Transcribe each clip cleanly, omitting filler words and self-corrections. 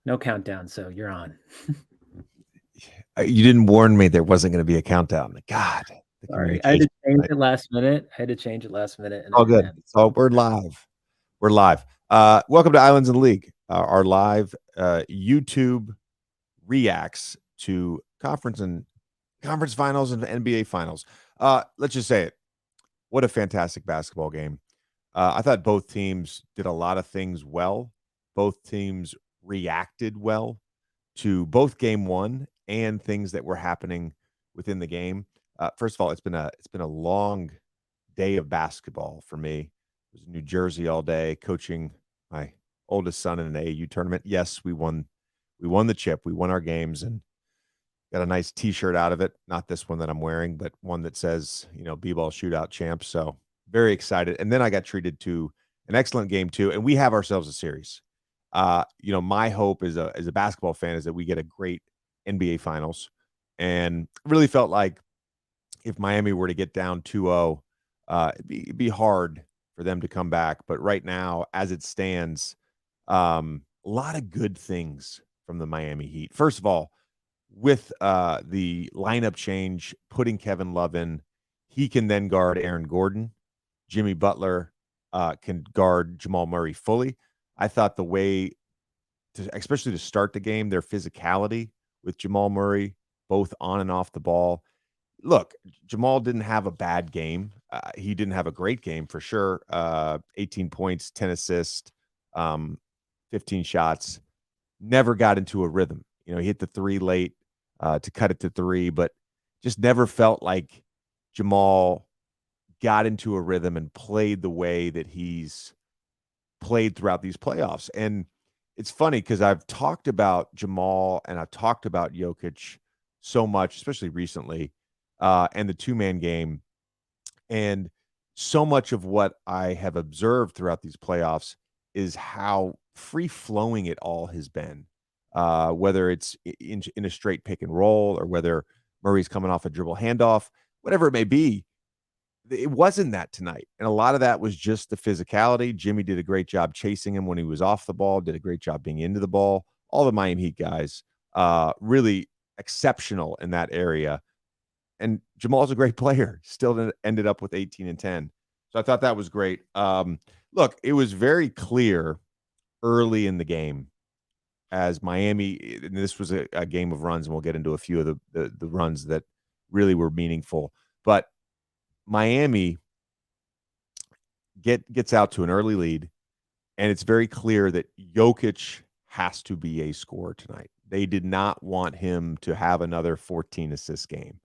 No countdown, so you're on. You didn't warn me there wasn't going to be a countdown. God, the Sorry, I had communication. to change Right? it last minute. I had to change it last minute, and I All didn't good. have. So we're live. We're live. Welcome to Islands in the League, our live YouTube reacts to conference finals and NBA finals. Let's just say it. What a fantastic basketball game. I thought both teams did a lot of things well. Both teams reacted well to both game one and things that were happening within the game. First of all, it's been a long day of basketball for me. I was in New Jersey all day coaching my oldest son in an AAU tournament. Yes, we won. We won the chip. We won our games and got a nice T-shirt out of it. Not this one that I'm wearing, but one that says, B-ball shootout champs. So very excited. And then I got treated to an excellent game too, and we have ourselves a series. My hope as a basketball fan is that we get a great NBA Finals, and really felt like if Miami were to get down 2-0, it'd be hard for them to come back. But right now, as it stands, a lot of good things from the Miami Heat. First of all, with the lineup change, putting Kevin Love in, he can then guard Aaron Gordon. Jimmy Butler can guard Jamal Murray fully. I thought the way, especially to start the game, their physicality with Jamal Murray, both on and off the ball. Look, Jamal didn't have a bad game. He didn't have a great game for sure. 18 points, 10 assists, 15 shots. Never got into a rhythm. He hit the three late to cut it to three, but just never felt like Jamal got into a rhythm and played the way that he's played throughout these playoffs. And it's funny because I've talked about Jamal and I've talked about Jokic so much, especially recently, and the two-man game. And so much of what I have observed throughout these playoffs is how free-flowing it all has been, whether it's in a straight pick and roll or whether Murray's coming off a dribble handoff, whatever it may be. It wasn't that tonight. And a lot of that was just the physicality. Jimmy did a great job chasing him when he was off the ball, did a great job being into the ball. All the Miami Heat guys, really exceptional in that area. And Jamal's a great player. Still ended up with 18 and 10. So I thought that was great. Look, it was very clear early in the game as Miami, and this was a game of runs, and we'll get into a few of the runs that really were meaningful. But Miami gets out to an early lead, and it's very clear that Jokic has to be a scorer tonight. They did not want him to have another 14 assist game.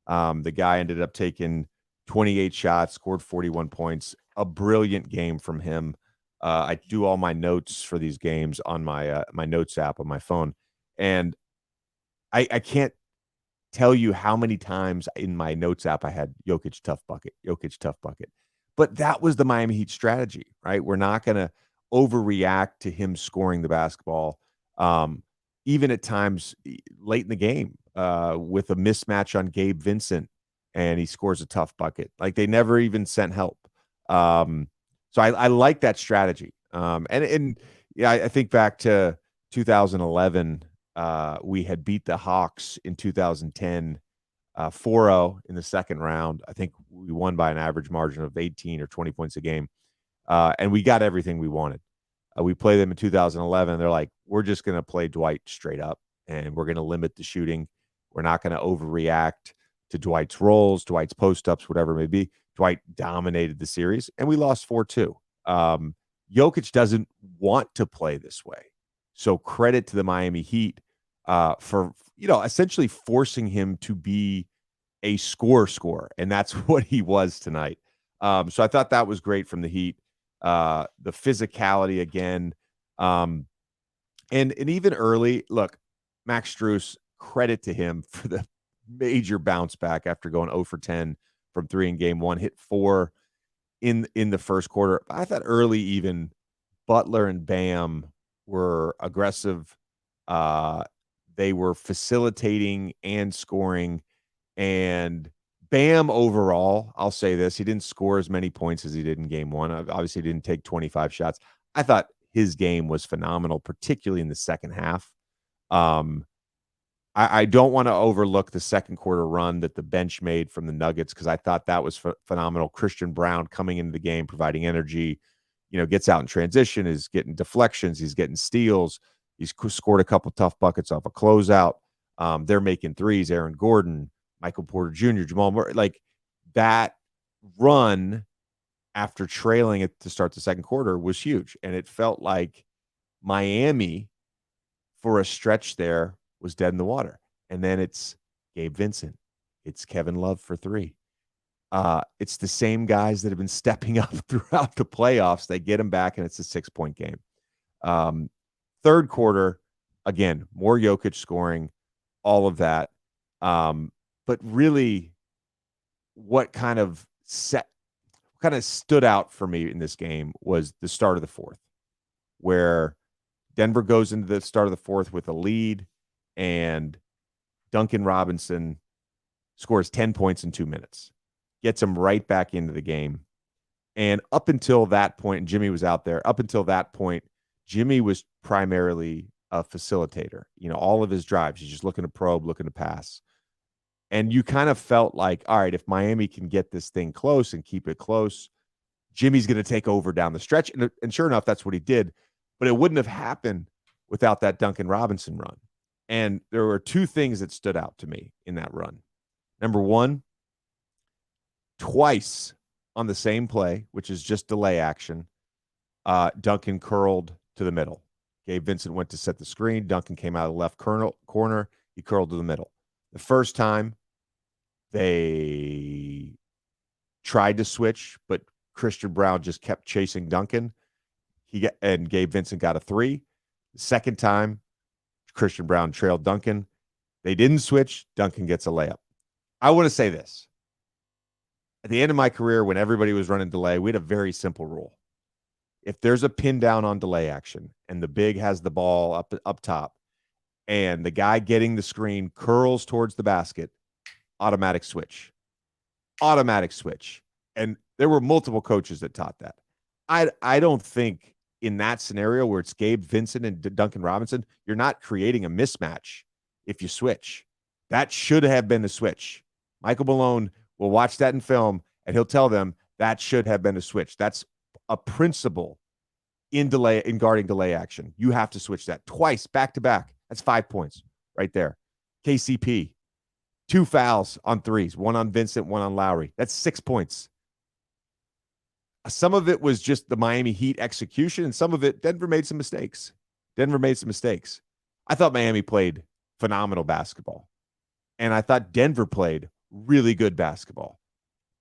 The guy ended up taking 28 shots, scored 41 points. A brilliant game from him. I do all my notes for these games on my notes app on my phone, and I can't tell you how many times in my notes app I had Jokic tough bucket, Jokic tough bucket. But that was the Miami Heat strategy, right? We're not going to overreact to him scoring the basketball, even at times late in the game with a mismatch on Gabe Vincent, and he scores a tough bucket. Like they never even sent help. So I like that strategy. And yeah, I think back to 2011. We had beat the Hawks in 2010 4-0 in the second round. I think we won by an average margin of 18 or 20 points a game. And we got everything we wanted. We played them in 2011. They're like, we're just going to play Dwight straight up, and we're going to limit the shooting. We're not going to overreact to Dwight's rolls, Dwight's post-ups, whatever it may be. Dwight dominated the series, and we lost 4-2. Jokic doesn't want to play this way. So credit to the Miami Heat for, essentially forcing him to be a scorer, and that's what he was tonight. So I thought that was great from the Heat. The physicality again. And even early, look, Max Strus, credit to him for the major bounce back after going 0 for 10 from 3 in game one, hit 4 in the first quarter. I thought early even Butler and Bam were aggressive. They were facilitating and scoring. And Bam overall, I'll say this, he didn't score as many points as he did in game one. Obviously, he didn't take 25 shots. I thought his game was phenomenal, particularly in the second half. I don't want to overlook the second quarter run that the bench made from the Nuggets because I thought that was phenomenal. Christian Brown coming into the game, providing energy, gets out in transition, is getting deflections, he's getting steals. He's scored a couple tough buckets off a closeout. They're making threes. Aaron Gordon, Michael Porter Jr., Jamal Murray, like that run after trailing it to start the second quarter was huge. And it felt like Miami for a stretch there was dead in the water. And then it's Gabe Vincent. It's Kevin Love for three. It's the same guys that have been stepping up throughout the playoffs. They get them back, and it's a 6-point game. Third quarter, again, more Jokic scoring, all of that. But really, what kind of stood out for me in this game was the start of the fourth, where Denver goes into the start of the fourth with a lead, and Duncan Robinson scores 10 points in 2 minutes, gets him right back into the game. And up until that point, and Jimmy was out there, up until that point, Jimmy was primarily a facilitator. All of his drives, he's just looking to probe, looking to pass. And you kind of felt like, all right, if Miami can get this thing close and keep it close, Jimmy's going to take over down the stretch. And sure enough, that's what he did. But it wouldn't have happened without that Duncan Robinson run. And there were two things that stood out to me in that run. Number one, twice on the same play, which is just delay action, Duncan curled to the middle. Gabe Vincent went to set the screen. Duncan came out of the left corner. He curled to the middle. The first time, they tried to switch, but Christian Brown just kept chasing Duncan. And Gabe Vincent got a three. The second time, Christian Brown trailed Duncan. They didn't switch. Duncan gets a layup. I want to say this. At the end of my career, when everybody was running delay, we had a very simple rule. If there's a pin down on delay action and the big has the ball up top and the guy getting the screen curls towards the basket, automatic switch. Automatic switch. And there were multiple coaches that taught that. I don't think in that scenario where it's Gabe Vincent and Duncan Robinson, you're not creating a mismatch if you switch. That should have been a switch. Michael Malone will watch that in film, and he'll tell them that should have been a switch. That's a principle in guarding delay action. You have to switch that twice, back to back. That's 5 points right there. KCP, 2 fouls on threes, one on Vincent, one on Lowry. That's 6 points. Some of it was just the Miami Heat execution, and some of it, Denver made some mistakes. I thought Miami played phenomenal basketball, and I thought Denver played really good basketball.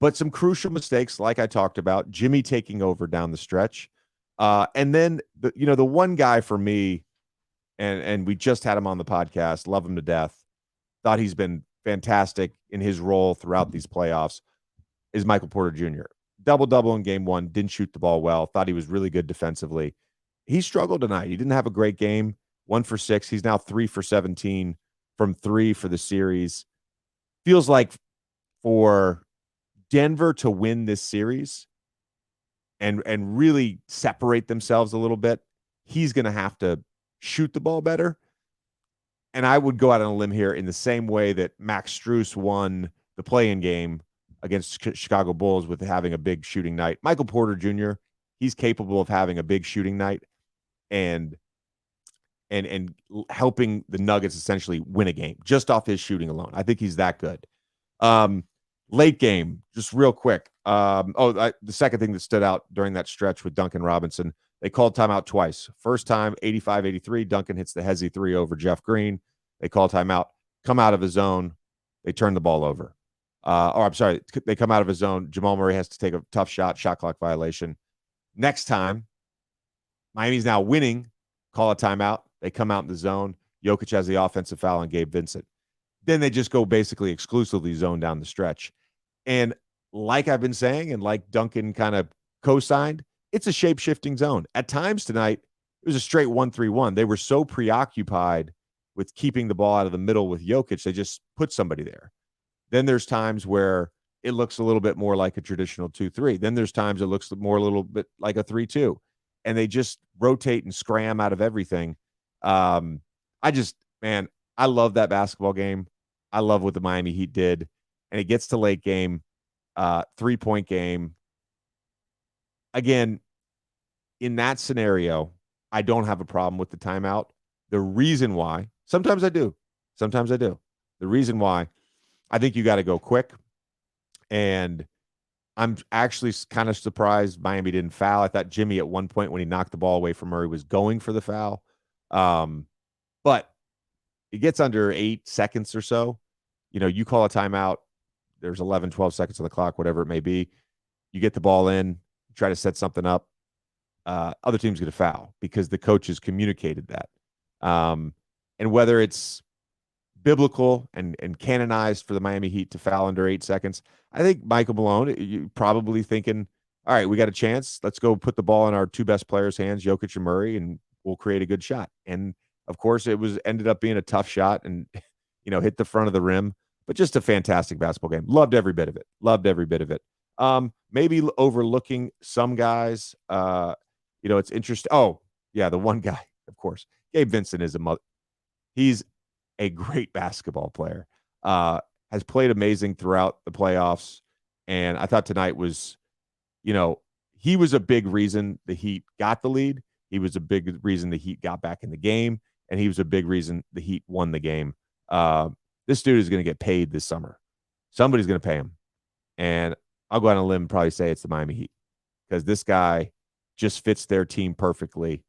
But some crucial mistakes, like I talked about, Jimmy taking over down the stretch. And then, the one guy for me, and we just had him on the podcast, love him to death, thought he's been fantastic in his role throughout these playoffs, is Michael Porter Jr. Double-double in game one, didn't shoot the ball well, thought he was really good defensively. He struggled tonight. He didn't have a great game, 1 for 6. He's now 3 for 17 from 3 for the series. Feels like for Denver to win this series and really separate themselves a little bit, he's going to have to shoot the ball better. And I would go out on a limb here in the same way that Max Strus won the play-in game against Chicago Bulls with having a big shooting night. Michael Porter Jr., he's capable of having a big shooting night and helping the Nuggets essentially win a game just off his shooting alone. I think he's that good. Late game, just real quick. The second thing that stood out during that stretch with Duncan Robinson, they called timeout twice. First time, 85-83, Duncan hits the Hezzy 3 over Jeff Green. They call timeout, come out of his zone. They turn the ball over. They come out of his zone. Jamal Murray has to take a tough shot clock violation. Next time, Miami's now winning, call a timeout. They come out in the zone. Jokic has the offensive foul on Gabe Vincent. Then they just go basically exclusively zone down the stretch. And like I've been saying, and like Duncan kind of co-signed, it's a shape-shifting zone. At times tonight, it was a straight 1-3-1. They were so preoccupied with keeping the ball out of the middle with Jokic, they just put somebody there. Then there's times where it looks a little bit more like a traditional 2-3. Then there's times it looks more a little bit like a 3-2. and they just rotate and scram out of everything. I just, man, I love that basketball game. I love what the Miami Heat did. And it gets to late game, 3-point game. Again, in that scenario, I don't have a problem with the timeout. The reason why, sometimes I do. Sometimes I do. The reason why, I think you got to go quick. And I'm actually kind of surprised Miami didn't foul. I thought Jimmy at one point when he knocked the ball away from Murray was going for the foul. But it gets under 8 seconds or so. You call a timeout. There's 11, 12 seconds on the clock, whatever it may be. You get the ball in, try to set something up. Other team's going to foul because the coaches communicated that. And whether it's biblical and canonized for the Miami Heat to foul under 8 seconds, I think Michael Malone, you probably thinking, all right, we got a chance. Let's go put the ball in our two best players' hands, Jokic and Murray, and we'll create a good shot. And of course, it ended up being a tough shot and hit the front of the rim, but just a fantastic basketball game. Loved every bit of it. Loved every bit of it. Maybe overlooking some guys. It's interesting. Oh, yeah, the one guy, of course, Gabe Vincent is he's a great basketball player. Has played amazing throughout the playoffs, and I thought tonight was, he was a big reason the Heat got the lead. He was a big reason the Heat got back in the game, and he was a big reason the Heat won the game. This dude is going to get paid this summer. Somebody's going to pay him, and I'll go out on a limb and probably say it's the Miami Heat because this guy just fits their team perfectly.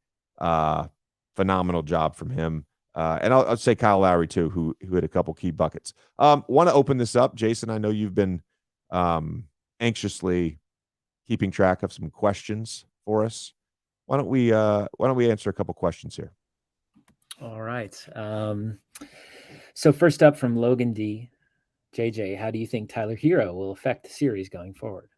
Phenomenal job from him. And I'll say Kyle Lowry, too, who had a couple key buckets. Want to open this up. Jason, I know you've been anxiously keeping track of some questions for us. Why don't we answer a couple questions here? All right. So first up from Logan D. JJ, how do you think Tyler Herro will affect the series going forward?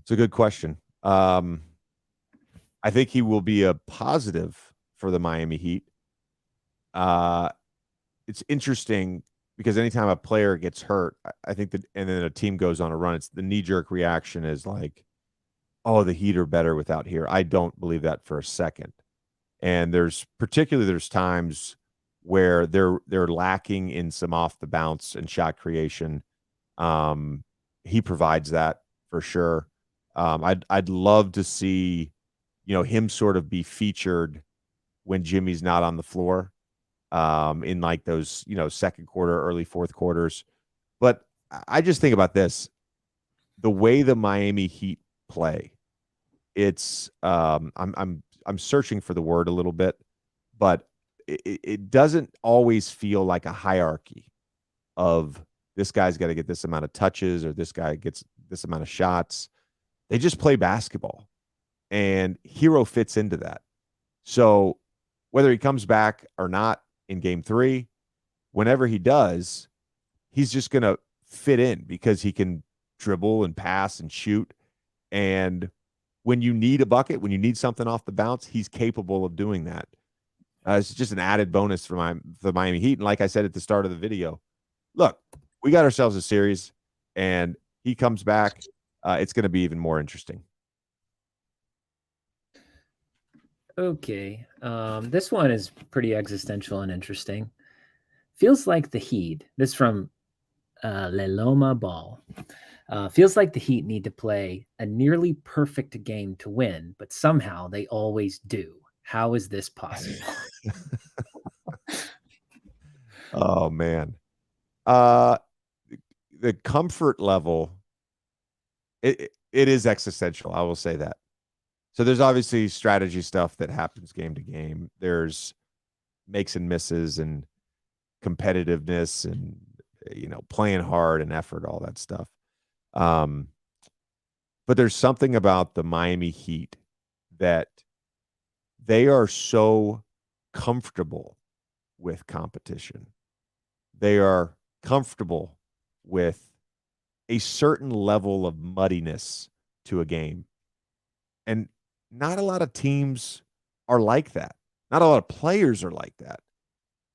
It's a good question. I think he will be a positive for the Miami Heat. It's interesting because anytime a player gets hurt, I think that, and then a team goes on a run, it's the knee-jerk reaction is like, oh, the Heat are better without Herro. I don't believe that for a second. And there's times where they're lacking in some off the bounce and shot creation. He provides that for sure. I'd love to see, him sort of be featured when Jimmy's not on the floor, in like those, second quarter, early fourth quarters. But I just think about this, the way the Miami Heat play, it's, I'm searching for the word a little bit, but it doesn't always feel like a hierarchy of this guy's got to get this amount of touches or this guy gets this amount of shots. They just play basketball, and Herro fits into that. So whether he comes back or not in game 3, whenever he does, he's just going to fit in because he can dribble and pass and shoot. And when you need a bucket, when you need something off the bounce, he's capable of doing that. It's just an added bonus for the Miami Heat. And like I said at the start of the video, look, we got ourselves a series, and he comes back. It's going to be even more interesting. Okay. This one is pretty existential and interesting. Feels like the Heat, this from Leloma Ball, feels like the Heat need to play a nearly perfect game to win, but somehow they always do. How is this possible? Oh, man. The comfort level, it is existential. I will say that. So there's obviously strategy stuff that happens game to game. There's makes and misses and competitiveness and, playing hard and effort, all that stuff. But there's something about the Miami Heat that they are so comfortable with competition. They are comfortable with a certain level of muddiness to a game. And not a lot of teams are like that. Not a lot of players are like that.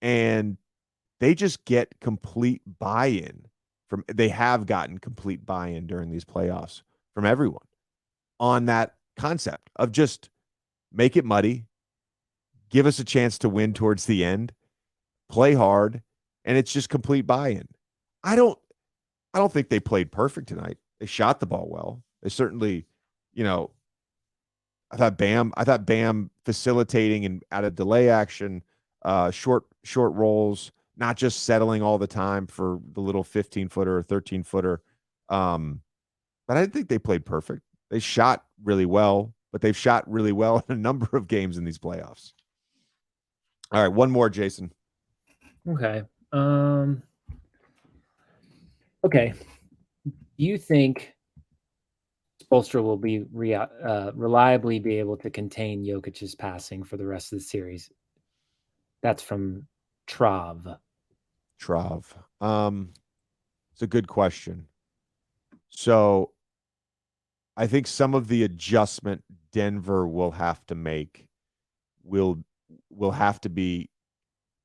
And they just get complete buy-in they have gotten complete buy-in during these playoffs from everyone on that concept of just make it muddy, give us a chance to win towards the end, play hard, and it's just complete buy-in. I don't think they played perfect tonight. They shot the ball well. They certainly, you know, I thought Bam facilitating and out of delay action, short rolls, not just settling all the time for the little 15-footer or 13-footer. But I didn't think they played perfect. They shot really well, but they've shot really well in a number of games in these playoffs. All right, one more, Jason. Okay. Okay. Do you think Spoelstra will be reliably be able to contain Jokic's passing for the rest of the series? That's from Trav. It's a good question. So I think some of the adjustment Denver will have to make will have to be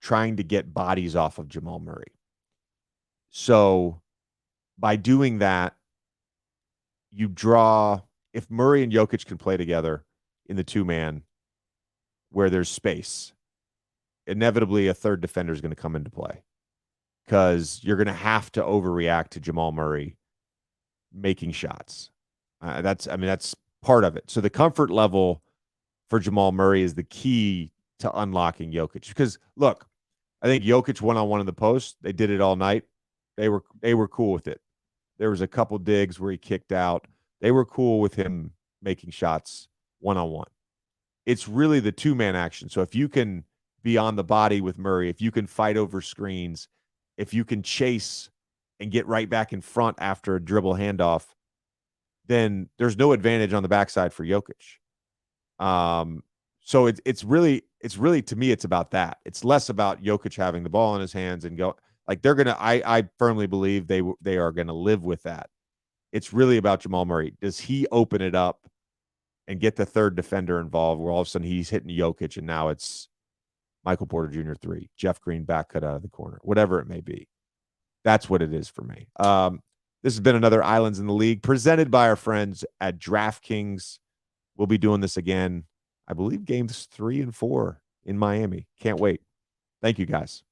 trying to get bodies off of Jamal Murray. So by doing that, you draw, if Murray and Jokic can play together in the two-man where there's space, inevitably a third defender is going to come into play because you're going to have to overreact to Jamal Murray making shots. That's part of it. So the comfort level for Jamal Murray is the key to unlocking Jokic. Because look, I think Jokic one-on-one in the post, they did it all night. They were cool with it. There was a couple digs where he kicked out. They were cool with him making shots one-on-one. It's really the two-man action. So if you can be on the body with Murray, if you can fight over screens, if you can chase and get right back in front after a dribble handoff, then there's no advantage on the backside for Jokic. So it's really to me, it's about that. It's less about Jokic having the ball in his hands and go like they're gonna. I firmly believe they are gonna live with that. It's really about Jamal Murray. Does he open it up and get the third defender involved, where all of a sudden he's hitting Jokic and now it's Michael Porter Jr. 3, Jeff Green back cut out of the corner, whatever it may be. That's what it is for me. This has been another Islands in the League presented by our friends at DraftKings. We'll be doing this again, I believe, games 3 and 4 in Miami. Can't wait. Thank you, guys.